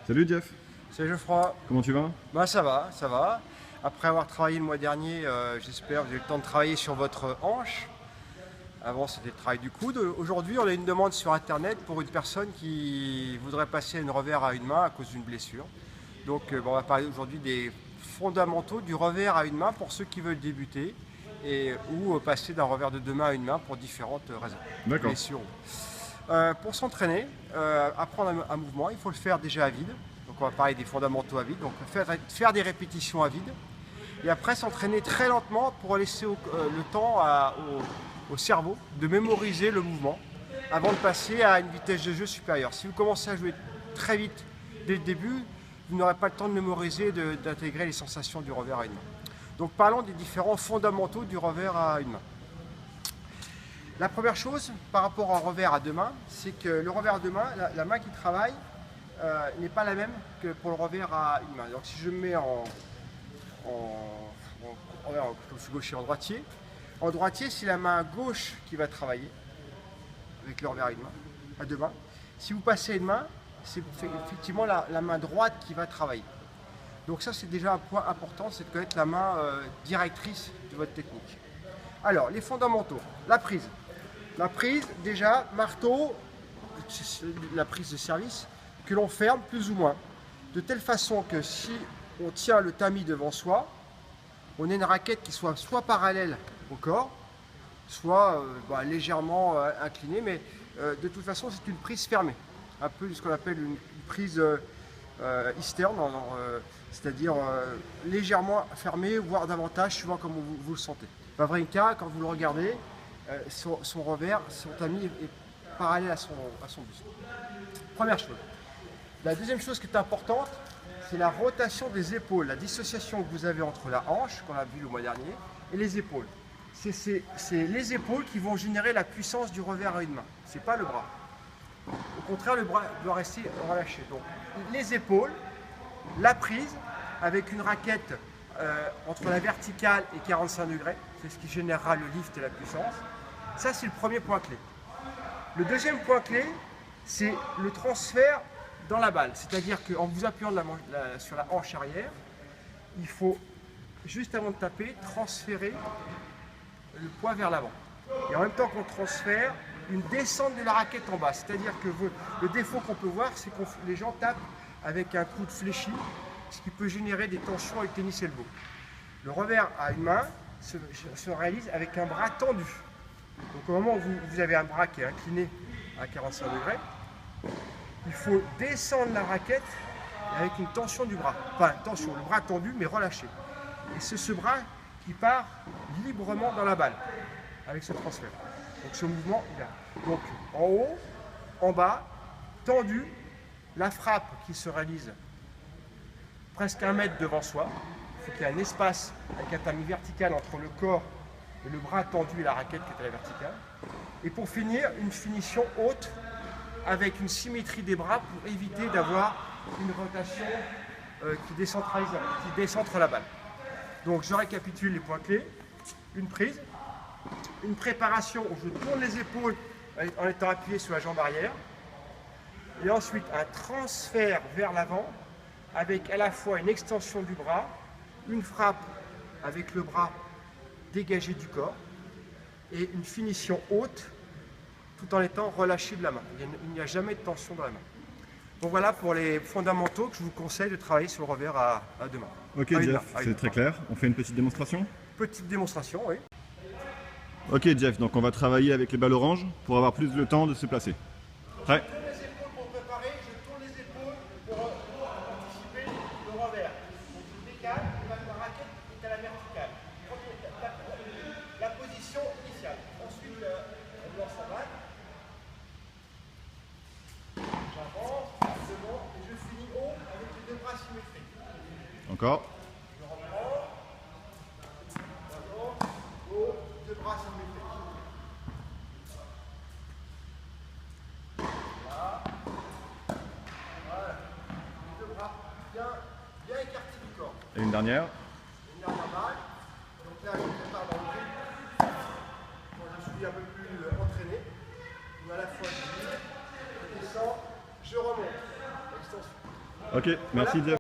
Salut Jeff, C'est Geoffroy. comment tu vas? Bah ça va, ça va. Après avoir travaillé le mois dernier, j'espère que vous avez eu le temps de travailler sur votre hanche. Avant c'était le travail du coude. Aujourd'hui on a une demande sur internet pour une personne qui voudrait passer une revers à une main à cause d'une blessure. Donc on va parler aujourd'hui des fondamentaux du revers à une main pour ceux qui veulent débuter ou passer d'un revers de deux mains à une main pour différentes raisons. D'accord. Blessures. Pour s'entraîner, apprendre un mouvement, il faut le faire déjà à vide. Donc on va parler des fondamentaux à vide. Donc faire des répétitions à vide. Et après s'entraîner très lentement pour laisser le temps au cerveau de mémoriser le mouvement avant de passer à une vitesse de jeu supérieure. Si vous commencez à jouer très vite dès le début, vous n'aurez pas le temps de mémoriser, d'intégrer les sensations du revers à une main. Donc parlons des différents fondamentaux du revers à une main. La première chose par rapport au revers à deux mains, c'est que le revers à deux mains, la main qui travaille n'est pas la même que pour le revers à une main. Donc si je me mets je suis gaucher en droitier c'est la main gauche qui va travailler avec le revers à une main, à deux mains. Si vous passez à une main, c'est effectivement la main droite qui va travailler. Donc ça c'est déjà un point important, c'est de connaître la main directrice de votre technique. Alors les fondamentaux, la prise. La prise, déjà, marteau, la prise de service, que l'on ferme plus ou moins. De telle façon que si on tient le tamis devant soi, on a une raquette qui soit parallèle au corps, soit légèrement inclinée, mais de toute façon c'est une prise fermée. Un peu ce qu'on appelle une prise eastern, c'est-à-dire légèrement fermée, voire davantage, suivant comme vous le sentez. Wawrinka, quand vous le regardez, son revers, son tamis est parallèle à son buste. Première chose. La deuxième chose qui est importante, c'est la rotation des épaules, la dissociation que vous avez entre la hanche, qu'on a vu le mois dernier, et les épaules. C'est les épaules qui vont générer la puissance du revers à une main, c'est pas le bras. Au contraire, le bras doit rester relâché. Donc, les épaules, la prise, avec une raquette entre la verticale et 45 degrés, c'est ce qui générera le lift et la puissance. Ça, c'est le premier point clé. Le deuxième point clé, c'est le transfert dans la balle. C'est-à-dire qu'en vous appuyant sur la hanche arrière, il faut, juste avant de taper, transférer le poids vers l'avant. Et en même temps qu'on transfère, une descente de la raquette en bas. C'est-à-dire que le défaut qu'on peut voir, c'est que les gens tapent avec un coude fléchi, ce qui peut générer des tensions avec le tennis elbow. Le revers à une main se réalise avec un bras tendu. Donc au moment où vous avez un bras qui est incliné à 45 degrés, il faut descendre la raquette avec une tension du bras. Enfin, tension, le bras tendu mais relâché. Et c'est ce bras qui part librement dans la balle avec ce transfert. Donc ce mouvement, il a. Donc en haut, en bas, tendu, la frappe qui se réalise presque 1 mètre devant soi. Il faut qu'il y ait un espace avec un tamis vertical entre le corps et le bras tendu et la raquette qui est à la verticale. Et pour finir, une finition haute avec une symétrie des bras pour éviter d'avoir une rotation qui décentre la balle. Donc je récapitule les points clés. Une prise, une préparation où je tourne les épaules en étant appuyé sur la jambe arrière. Et ensuite un transfert vers l'avant avec à la fois une extension du bras, une frappe avec le bras dégagé du corps et une finition haute tout en étant relâché de la main. Il n'y a jamais de tension dans la main. Donc voilà pour les fondamentaux que je vous conseille de travailler sur le revers à deux mains. Ok Jeff, c'est très clair. On fait une petite démonstration? Petite démonstration, oui. Ok Jeff, donc on va travailler avec les balles oranges pour avoir plus le temps de se placer. Prêt? Je tourne les épaules pour préparer, je tourne les épaules pour anticiper le revers. Donc je décale et la raquette est à la verticale. La position initiale. Ensuite, on lance la balle. J'avance, devant et je finis haut avec les deux bras symétriques. Encore. Je reprends. J'avance, haut, deux bras symétriques. Bien écarté du corps. Et une dernière. Une dernière balle. Donc là, je prépare dans le grip. Quand je suis un peu plus entraîné, où à la fois je vire, je descends, je remonte. Extension. Ok, merci Jeff.